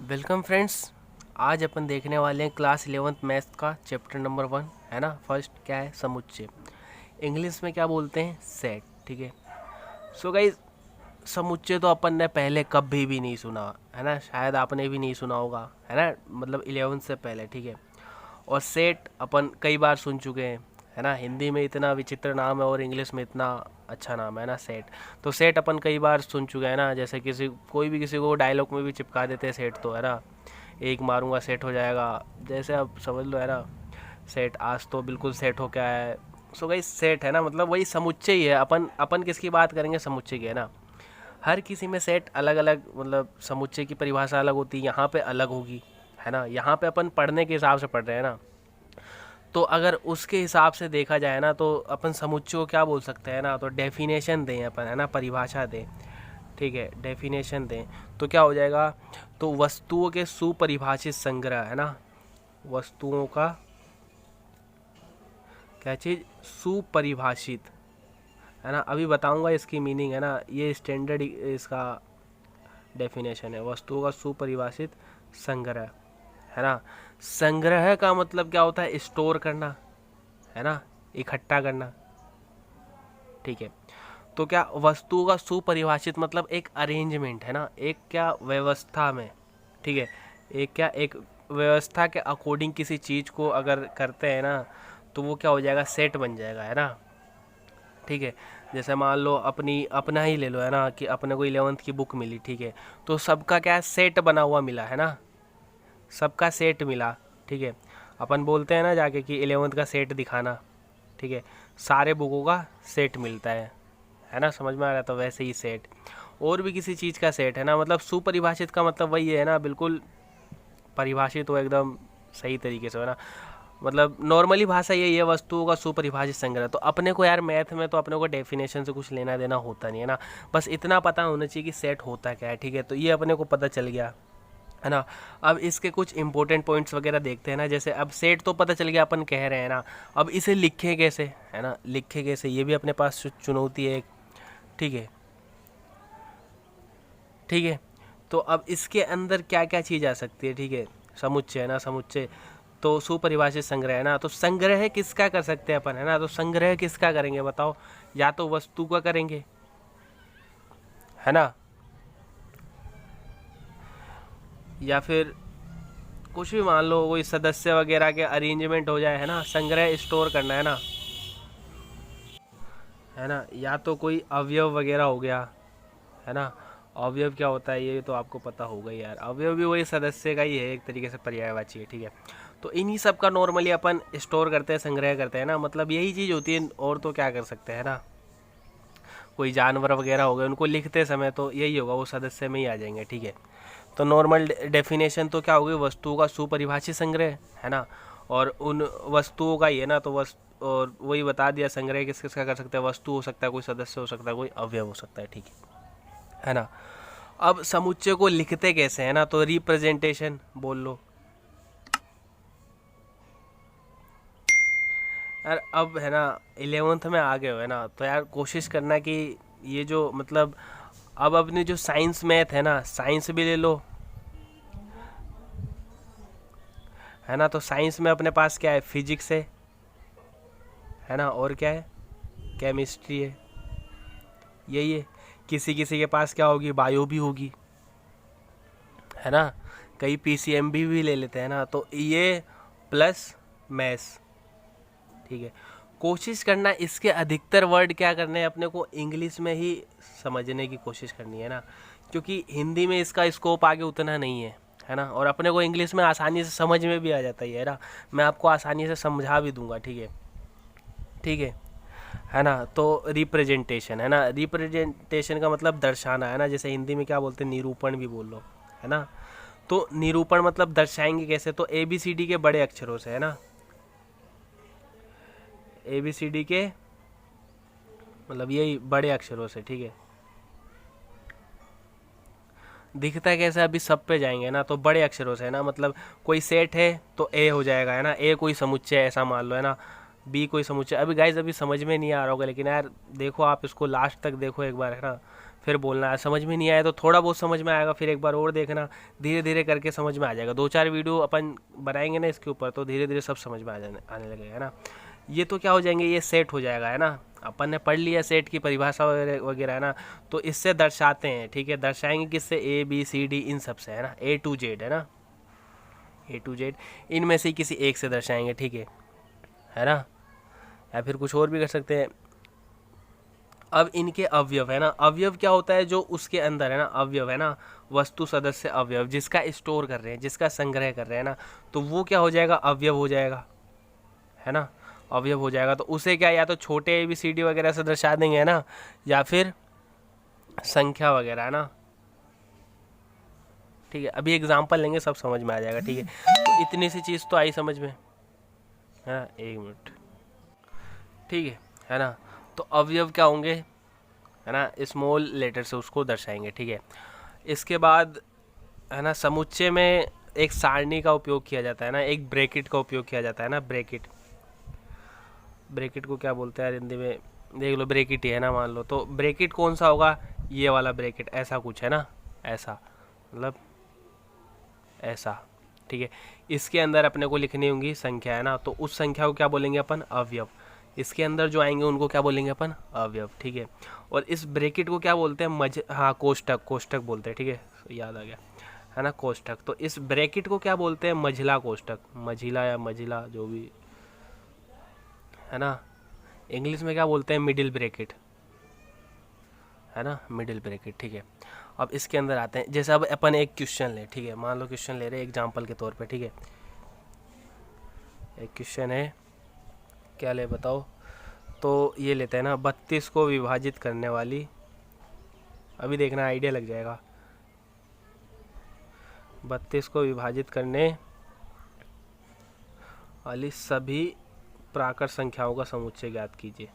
Welcome friends. आज अपन देखने वाले हैं क्लास 11th मैथ्स का चैप्टर नंबर 1 है ना। फर्स्ट क्या है, समुच्चय। इंग्लिश में क्या बोलते हैं, सेट। ठीक है। सो गाइस, समुच्चय तो अपन ने पहले कभी भी नहीं सुना है ना, शायद आपने भी नहीं सुना होगा है ना, मतलब 11th से पहले। ठीक है। और सेट अपन कई बार सुन चुके हैं है ना। हिंदी में इतना विचित्र नाम है और इंग्लिश में इतना अच्छा नाम है ना, सेट। तो सेट अपन कई बार सुन चुके हैं ना, जैसे कोई भी किसी को डायलॉग में भी चिपका देते हैं सेट, तो है ना, एक मारूंगा सेट हो जाएगा, जैसे अब समझ लो है ना। सेट आज तो बिल्कुल सेट हो क्या है। सो गाइस, सेट है ना, मतलब वही समुच्चय ही है। अपन अपन किसकी बात करेंगे, समुच्चय की है ना। हर किसी में सेट अलग अलग, मतलब समुच्चय की परिभाषा अलग होती है, यहाँ पे अलग होगी है ना। यहाँ पे अपन पढ़ने के हिसाब से पढ़ रहे हैं ना, तो अगर उसके हिसाब से देखा जाए ना, तो अपन समुच्चय को क्या बोल सकते हैं ना, तो डेफिनेशन दें अपन है ना, परिभाषा दें। ठीक है, डेफिनेशन दें तो क्या हो जाएगा, तो वस्तुओं के सुपरिभाषित संग्रह है ना। वस्तुओं का क्या चीज़, सुपरिभाषित है ना। अभी बताऊंगा इसकी मीनिंग है ना, ये स्टैंडर्ड इसका डेफिनेशन है, वस्तुओं का सुपरिभाषित संग्रह है ना। संग्रह का मतलब क्या होता है, स्टोर करना है ना, इकट्ठा करना। ठीक है। तो क्या वस्तुओं का सुपरिभाषित मतलब एक अरेंजमेंट है ना, एक क्या व्यवस्था में। ठीक है। एक क्या, एक व्यवस्था के अकॉर्डिंग किसी चीज़ को अगर करते हैं ना, तो वो क्या हो जाएगा, सेट बन जाएगा है ना। ठीक है। जैसे मान लो अपना ही ले लो है ना, कि अपने को 11th की बुक मिली। ठीक है। तो सबका क्या सेट बना हुआ मिला है ना, सबका सेट मिला। ठीक है। अपन बोलते हैं ना जाके कि 11th का सेट दिखाना। ठीक है। सारे बुकों का सेट मिलता है ना, समझ में आ रहा है। तो वैसे ही सेट और भी किसी चीज़ का सेट है ना, मतलब सुपरिभाषित का मतलब वही है ना, बिल्कुल परिभाषित हो एकदम सही तरीके से है ना। मतलब नॉर्मली भाषा यही है, वस्तुओं का सुपरिभाषित संग्रह। तो अपने को यार मैथ में तो अपने को डेफिनेशन से कुछ लेना देना होता नहीं है ना, बस इतना पता होना चाहिए कि सेट होता क्या है। ठीक है। तो ये अपने को पता चल गया है ना। अब इसके कुछ इंपॉर्टेंट पॉइंट्स वगैरह देखते हैं ना। जैसे अब सेट तो पता चल गया, अपन कह रहे हैं ना, अब इसे लिखें कैसे है ना, लिखें कैसे, ये भी अपने पास चुनौती है एक। ठीक है। ठीक है। तो अब इसके अंदर क्या क्या चीज़ आ सकती है। ठीक है। समुच्चय है ना, समुच्चय तो सुपरिभाषित संग्रह है ना। तो संग्रह किसका कर सकते हैं अपन है ना, तो संग्रह किसका करेंगे बताओ, या तो वस्तु का करेंगे है ना, या फिर कुछ भी मान लो, कोई सदस्य वगैरह के अरेंजमेंट हो जाए है ना, संग्रह स्टोर करना है ना, या तो कोई अवयव वगैरह हो गया है ना। अवयव क्या होता है ये तो आपको पता होगा ही यार, अवयव भी वही सदस्य का ही है, एक तरीके से पर्यायवाची है। ठीक है। तो इन्हीं सब का नॉर्मली अपन स्टोर करते हैं, संग्रह करते हैं ना, मतलब यही चीज़ होती है। और तो क्या कर सकते हैं ना, कोई जानवर वगैरह हो गए, उनको लिखते समय तो यही होगा, वो सदस्य में ही आ जाएंगे। ठीक है। तो नॉर्मल डेफिनेशन तो क्या होगी, वस्तुओं का सुपरिभाषित संग्रह है ना, और उन वस्तुओं का ही है ना। तो और वही बता दिया, संग्रह किस किसका कर सकते हैं, वस्तु हो सकता है, कोई सदस्य हो सकता है, कोई अवयव हो सकता है। ठीक है ना। अब समुच्चय को लिखते कैसे है ना, तो रिप्रेजेंटेशन बोल लो यार। अब है ना 11th में आ गए हो है ना, तो यार कोशिश करना कि ये जो मतलब, अब अपनी जो साइंस मैथ है ना, साइंस भी ले लो है ना। तो साइंस में अपने पास क्या है, फिजिक्स है ना, और क्या है, केमिस्ट्री है, यही है। किसी किसी के पास क्या होगी, बायो भी होगी है ना। कई पीसीएम भी ले लेते हैं ना। तो ये प्लस मैथ्स। ठीक है। कोशिश करना इसके अधिकतर वर्ड क्या करने हैं, अपने को इंग्लिश में ही समझने की कोशिश करनी है ना, क्योंकि हिंदी में इसका स्कोप आगे उतना नहीं है ना। और अपने को इंग्लिश में आसानी से समझ में भी आ जाता है ना, मैं आपको आसानी से समझा भी दूंगा। ठीक है। ठीक है ना। तो रिप्रेजेंटेशन है ना, रिप्रेजेंटेशन का मतलब दर्शाना है ना, जैसे हिंदी में क्या बोलते हैं, निरूपण भी बोल लो है ना। तो निरूपण मतलब दर्शाएंगे कैसे, तो ए बी सी डी के बड़े अक्षरों से है ना, ए बी सी डी के मतलब यही बड़े अक्षरों से। ठीक है। दिखता है कैसे, अभी सब पे जाएंगे ना, तो बड़े अक्षरों से है ना, मतलब कोई सेट है तो ए हो जाएगा है ना, ए कोई समुच्चय ऐसा मान लो है ना, बी कोई समुच्चय। अभी गाइज अभी समझ में नहीं आ रहा होगा, लेकिन यार देखो, आप इसको लास्ट तक देखो एक बार है ना, फिर बोलना है। समझ में नहीं आया तो थोड़ा बहुत समझ में आएगा, फिर एक बार और देखना, धीरे धीरे करके समझ में आ जाएगा। 2-4 वीडियो अपन बनाएंगे ना इसके ऊपर, तो धीरे धीरे सब समझ में आने लगेगा, है ना। ये तो क्या हो जाएंगे, ये सेट हो जाएगा, है ना। अपन ने पढ़ लिया सेट की परिभाषा वगैरह, है ना। तो इससे दर्शाते हैं, ठीक है। दर्शाएंगे किससे, ABCD इन सब से, है ना, A to Z, है ना, A to Z इनमें से किसी एक से दर्शाएंगे, ठीक है ना। या फिर कुछ और भी कर सकते हैं। अब इनके अवयव, है ना, अवयव क्या होता है, जो उसके अंदर, है ना, अवयव, है ना, वस्तु सदस्य अवयव, जिसका स्टोर कर रहे हैं, जिसका संग्रह कर रहे हैं ना, तो वो क्या हो जाएगा, अवयव हो जाएगा, है ना, अवयव हो जाएगा। तो उसे क्या, या तो छोटे ABCD वगैरह से दर्शा देंगे, है ना, या फिर संख्या वगैरह, है ना, ठीक है। अभी एग्जाम्पल लेंगे, सब समझ में आ जाएगा, ठीक है। तो इतनी सी चीज़ तो आई समझ में, हाँ, 1 मिनट, ठीक है ना। तो अवयव क्या होंगे, है ना, स्मॉल लेटर से उसको दर्शाएंगे, ठीक है। इसके बाद, है ना, समुच्चय में एक सारणी का उपयोग किया जाता है ना, एक ब्रैकेट का उपयोग किया जाता है ना, ब्रैकेट को क्या बोलते हैं यार हिंदी में, देख लो, ब्रैकेट ही है ना, मान लो। तो ब्रैकेट कौन सा होगा, ये वाला ब्रैकेट, ऐसा कुछ, है ना, ऐसा, मतलब ऐसा, ठीक है। इसके अंदर अपने को लिखनी होंगी संख्या, है ना, तो उस संख्या को क्या बोलेंगे अपन, अवयव। इसके अंदर जो आएंगे उनको क्या बोलेंगे अपन, अवयव, ठीक है। और इस ब्रैकेट को क्या बोलते हैं, हाँ, कोष्टक बोलते हैं, ठीक है, याद आ गया, है ना, कोष्टक। तो इस ब्रैकेट को क्या बोलते हैं, मझिला कोष्टक, मझिला या मझिला, जो भी, है ना। इंग्लिश में क्या बोलते हैं, मिडिल ब्रैकेट, है ना, मिडिल ब्रैकेट, ठीक है। अब इसके अंदर आते हैं, जैसे अब अपन एक क्वेश्चन ले, ठीक है, मान लो क्वेश्चन ले रहे हैं एग्जाम्पल के तौर पे, ठीक है। एक क्वेश्चन है, क्या ले बताओ, तो ये लेते हैं ना, 32 को विभाजित करने वाली, अभी देखना आइडिया लग जाएगा, 32 को विभाजित करने वाली सभी प्राकृत संख्याओं का समुच्चय ज्ञात कीजिए,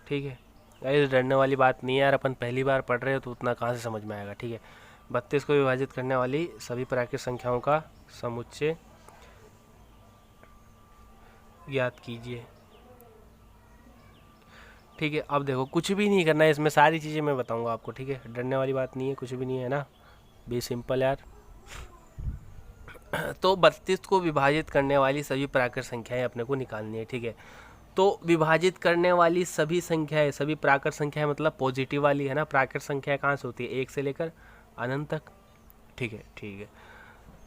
ठीक है। गाइस, डरने वाली बात नहीं है यार, अपन पहली बार पढ़ रहे हो तो उतना कहाँ से समझ में आएगा, ठीक है। 32 को विभाजित करने वाली सभी प्राकृत संख्याओं का समुच्चय ज्ञात कीजिए, ठीक है। अब देखो, कुछ भी नहीं करना है इसमें, सारी चीज़ें मैं बताऊंगा आपको, ठीक है। डरने वाली बात नहीं है, कुछ भी नहीं है ना, बी सिंपल यार। तो 32 को विभाजित करने वाली सभी प्राकृत संख्याएं अपने को निकालनी है, ठीक है। तो विभाजित करने वाली सभी संख्याएं, सभी प्राकृत संख्याएं मतलब पॉजिटिव वाली, है ना। प्राकृत संख्या कहाँ से होती है, 1 से लेकर अनंत तक, ठीक है।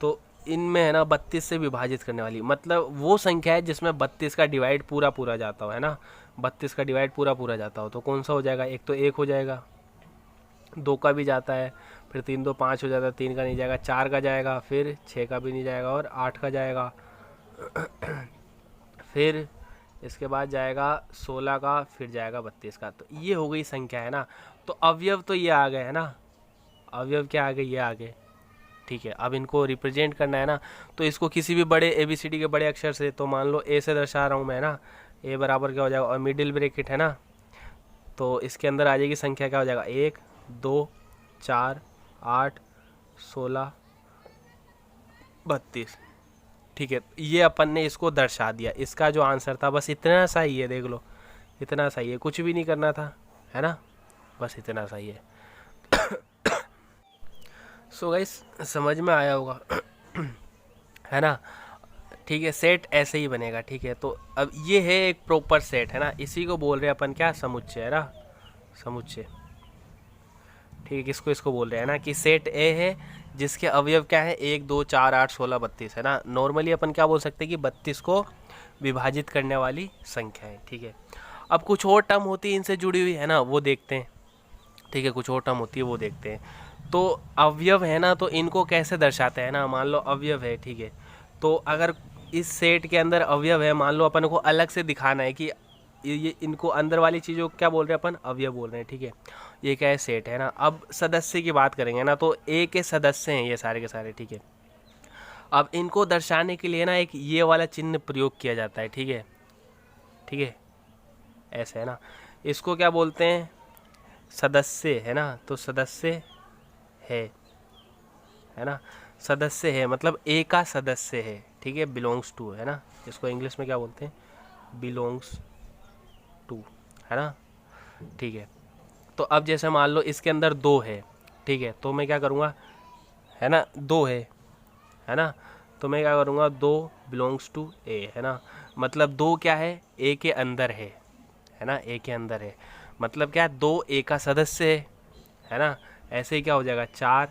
तो इनमें, है ना, 32 से विभाजित करने वाली मतलब वो संख्या है जिसमें 32 का डिवाइड पूरा जाता हो, है ना। 32 का डिवाइड पूरा जाता हो, तो कौन सा हो जाएगा, एक तो 1 हो जाएगा, 2 का भी जाता है, फिर 3 2 5 हो जाता है, 3 का नहीं जाएगा, 4 का जाएगा, फिर 6 का भी नहीं जाएगा, और 8 का जाएगा। फिर इसके बाद जाएगा 16 का, फिर जाएगा 32 का। तो ये हो गई संख्या, है ना। तो अवयव तो ये आ गए, है ना, अवयव क्या आ गए, ये आ गए, ठीक है। अब इनको रिप्रेजेंट करना है ना, तो इसको किसी भी बड़े ABCD के बड़े अक्षर से, तो मान लो A से दर्शा रहा हूँ मैं ना, A बराबर क्या हो जाएगा, और मिडिल ब्रैकेट, है ना, तो इसके अंदर आ जाएगी संख्या, क्या हो जाएगा, 1 2 4 8 16 32, ठीक है। ये अपन ने इसको दर्शा दिया, इसका जो आंसर था बस इतना सा ही है, देख लो, इतना सा ही है, कुछ भी नहीं करना था, है ना, बस इतना सा ही है। सो गाइस, समझ में आया होगा, है ना, ठीक है। सेट ऐसे ही बनेगा, ठीक है। तो अब ये है एक प्रॉपर सेट, है ना, इसी को बोल रहे हैं अपन क्या, समुच्चय, है ना, समुच्चय, ठीक है। किसको, इसको बोल रहे हैं ना कि सेट ए है जिसके अवयव क्या है, 1 2 4 8 16 32, है ना। नॉर्मली अपन क्या बोल सकते हैं कि 32 को विभाजित करने वाली संख्या है, ठीक है। अब कुछ और टर्म होती है इनसे जुड़ी हुई, है ना, वो देखते हैं, ठीक है। कुछ और टर्म होती है वो देखते हैं। तो अवयव है ना, तो इनको कैसे दर्शाते हैं ना, मान लो अवयव है, ठीक है। तो अगर इस सेट के अंदर अवयव है, मान लो अपन को अलग से दिखाना है कि ये इनको अंदर वाली चीज़ों को क्या बोल रहे हैं अपन, अवयव बोल रहे हैं, ठीक है। ये क्या है, सेट है ना। अब सदस्य की बात करेंगे ना, तो ए के सदस्य हैं ये सारे के सारे, ठीक है। अब इनको दर्शाने के लिए ना एक ये वाला चिन्ह प्रयोग किया जाता है, ठीक है, ठीक है, ऐसे, है ना। इसको क्या बोलते हैं, सदस्य, है ना। तो सदस्य है ना, सदस्य है मतलब ए का सदस्य है, ठीक है, बिलोंग्स टू, है ना। इसको इंग्लिश में क्या बोलते हैं, बिलोंग्स टू, है ना। ठीक है। तो अब जैसे मान लो इसके अंदर 2 है, ठीक है, तो मैं क्या करूँगा, है ना, 2 है ना, तो मैं क्या करूँगा, 2 बिलोंग्स टू ए, है ना, मतलब 2 क्या है, ए के अंदर है ना, ए के अंदर है, मतलब क्या, 2 ए का सदस्य है ना। ऐसे ही क्या हो जाएगा, 4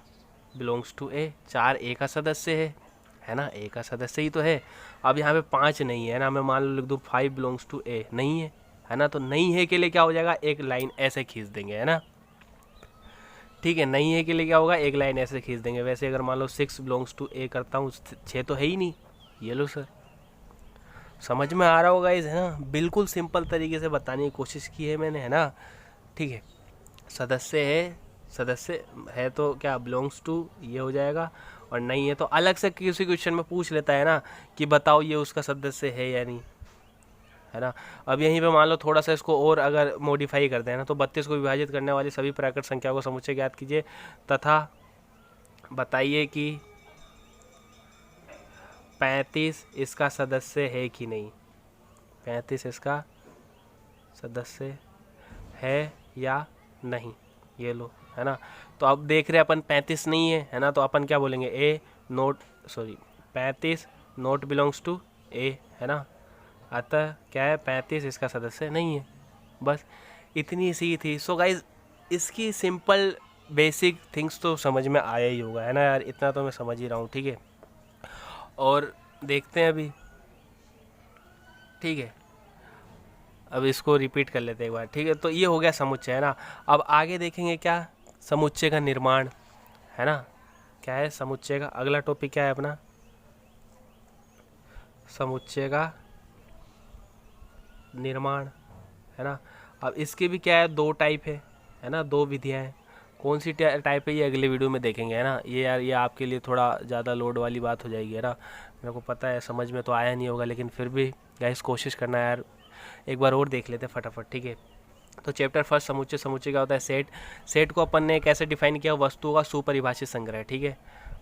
बिलोंग्स टू ए, 4 ए का सदस्य है ना, ए का सदस्य ही तो है। अब यहाँ पे 5 नहीं है ना, मैं मान लो लिख दूँ 5 बिलोंग्स टू ए, नहीं है ना, तो नहीं है के लिए क्या हो जाएगा, एक लाइन ऐसे खींच देंगे, है ना, ठीक है, नहीं है के लिए क्या होगा, एक लाइन ऐसे खींच देंगे। वैसे अगर मान लो 6 बिलोंग्स टू ए करता हूँ, 6 तो है ही नहीं, ये लो सर, समझ में आ रहा होगा इस, है ना, बिल्कुल सिंपल तरीके से बताने की कोशिश की है मैंने, है ना, ठीक है। सदस्य है तो क्या, बिलोंग्स टू ये हो जाएगा, और नहीं है तो अलग से किसी क्वेश्चन में पूछ लेता है ना कि बताओ ये उसका सदस्य है या नहीं, है ना। अब यहीं पे मान लो थोड़ा सा इसको और अगर मॉडिफाई करते हैं ना, तो 32 को विभाजित करने वाली सभी प्राकृत संख्याओं को समुच्चय ज्ञात कीजिए तथा बताइए कि 35 इसका सदस्य है कि नहीं, 35 इसका सदस्य है या नहीं, ये लो, है ना। तो अब देख रहे अपन 35 नहीं है ना, तो अपन क्या बोलेंगे, 35 नोट बिलोंग्स टू ए, है ना, अतः क्या है, 35 इसका सदस्य नहीं है, बस इतनी सी थी। सो गाइज इसकी सिंपल बेसिक थिंग्स तो समझ में आया ही होगा, है ना यार, इतना तो मैं समझ ही रहा हूँ, ठीक है। और देखते हैं अभी, ठीक है, अब इसको रिपीट कर लेते हैं एक बार, ठीक है। तो ये हो गया समुच्चय, है ना। अब आगे देखेंगे क्या, समुच्चय का निर्माण, है ना, क्या है समुच्चय का अगला टॉपिक क्या है अपना, समुच्चय का निर्माण, है ना। अब इसके भी क्या है, 2 टाइप है ना, 2 विधियाँ हैं। कौन सी टाइप है ये अगले वीडियो में देखेंगे, है ना। ये यार ये आपके लिए थोड़ा ज़्यादा लोड वाली बात हो जाएगी, है ना, मेरे को पता है समझ में तो आया नहीं होगा, लेकिन फिर भी गाइस कोशिश करना यार, एक बार और देख लेते हैं फटाफट, ठीक है। तो चैप्टर फर्स्ट समुच्चय क्या होता है, सेट को अपन ने कैसे डिफाइन किया, वस्तुओं का सुपरिभाषित संग्रह, ठीक है।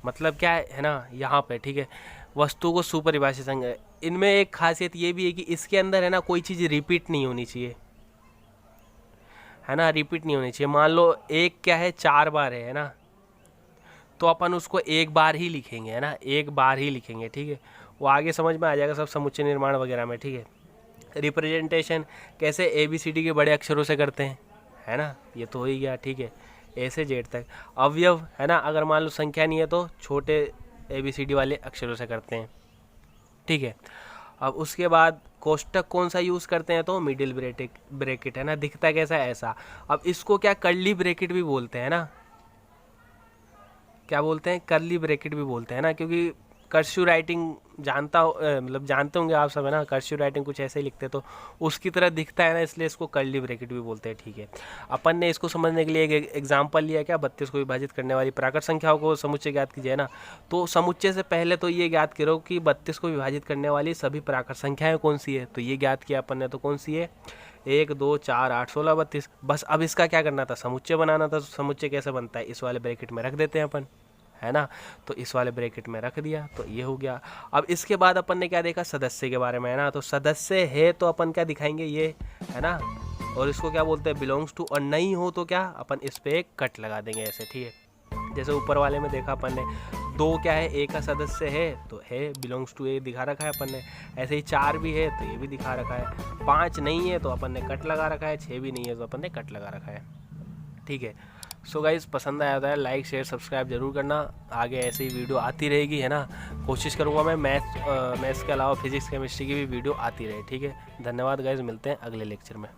मतलब क्या है ना, यहाँ पे, ठीक है, वस्तुओं को सुपरिभाषित संग्रह, इनमें एक खासियत ये भी है कि इसके अंदर है ना कोई चीज़ रिपीट नहीं होनी चाहिए, है ना, रिपीट नहीं होनी चाहिए। मान लो एक क्या है, 4 बार है ना, तो अपन उसको एक बार ही लिखेंगे, है ना, एक बार ही लिखेंगे, ठीक है। वो आगे समझ में आ जाएगा सब समुच्चय निर्माण वगैरह में, ठीक है। रिप्रेजेंटेशन कैसे ABCD के बड़े अक्षरों से करते हैं, है ना, ये तो हो ही गया, ठीक है, A से Z तक। अवयव, है ना, अगर मान लो संख्या नहीं है तो छोटे ABCD वाले अक्षरों से करते हैं, ठीक है। अब उसके बाद कोष्टक कौन सा यूज़ करते हैं, तो मिडिल ब्रैकेट, है ना, दिखता कैसा है ऐसा। अब इसको क्या कर्ली ब्रैकेट भी बोलते हैं ना, क्या बोलते हैं, कर्ली ब्रैकेट भी बोलते हैं ना, क्योंकि कर्सिव राइटिंग मतलब जानते होंगे आप सब, है ना, कर्सिव राइटिंग कुछ ऐसे ही लिखते हैं, तो उसकी तरह दिखता है ना, इसलिए इसको कर्ली ब्रैकेट भी बोलते हैं, ठीक है। अपन ने इसको समझने के लिए एक एग्जांपल लिया, क्या, 32 को विभाजित करने वाली प्राकृत संख्याओं को समुच्चय ज्ञात कीजिए ना। तो समुच्चय से पहले तो ये ज्ञात करो कि 32 को विभाजित करने वाली सभी प्राकृत संख्याएं कौन सी है, तो ये ज्ञात किया अपन ने, तो कौन सी है, 1 2 4 8 16 32। बस अब इसका क्या करना था, समुच्चय बनाना था। तो समुच्चय कैसे बनता है, इस वाले ब्रैकेट में रख देते हैं अपन, है ना, तो इस वाले ब्रैकेट में रख दिया, तो ये हो गया। अब इसके बाद अपन ने क्या देखा, सदस्य के बारे में, है ना। तो सदस्य है तो अपन क्या दिखाएंगे, ये, है ना, और इसको क्या बोलते हैं, बिलोंग्स टू। और नहीं हो तो क्या, अपन इस पे एक कट लगा देंगे ऐसे, ठीक है। जैसे ऊपर वाले में देखा अपन ने, 2 क्या है, ए का सदस्य है, तो है, बिलोंग्स टू ए दिखा रखा है अपन ने। ऐसे ही 4 भी है तो ये भी दिखा रखा है। 5 नहीं है तो अपन ने कट लगा रखा है। 6 भी नहीं है तो अपन ने कट लगा रखा है, ठीक है। सो गाइज़ पसंद आया था लाइक शेयर सब्सक्राइब जरूर करना। आगे ऐसे ही वीडियो आती रहेगी, है ना। कोशिश करूँगा मैं मैथ्स के अलावा फिजिक्स केमिस्ट्री की भी वीडियो आती रहे, ठीक है। धन्यवाद गाइज़, मिलते हैं अगले लेक्चर में।